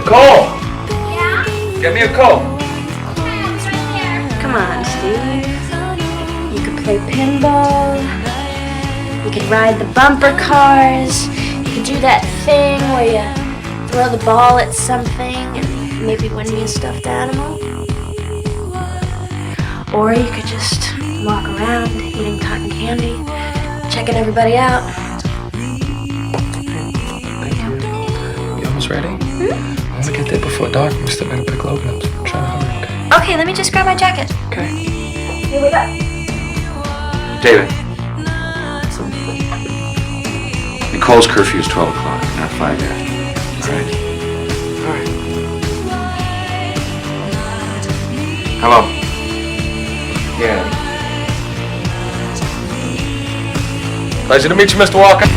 Nicole! Yeah? Get me a Coke. Okay, I'll be right here. Come on, Steve. You could play pinball. You could ride the bumper cars. You could do that thing where you throw the ball at something and maybe win me a stuffed animal. Or you could just walk around eating cotton candy, checking everybody out. Thank you. You almost ready? I want to get there before dark. We still gotta pick Logan up. I'm trying to hurry. Okay, let me just grab my jacket. Okay. Here we go. David. Nicole's curfew is 12 o'clock, not 5 after. All right? All right. Hello. Yeah. Pleasure to meet you, Mr. Walker.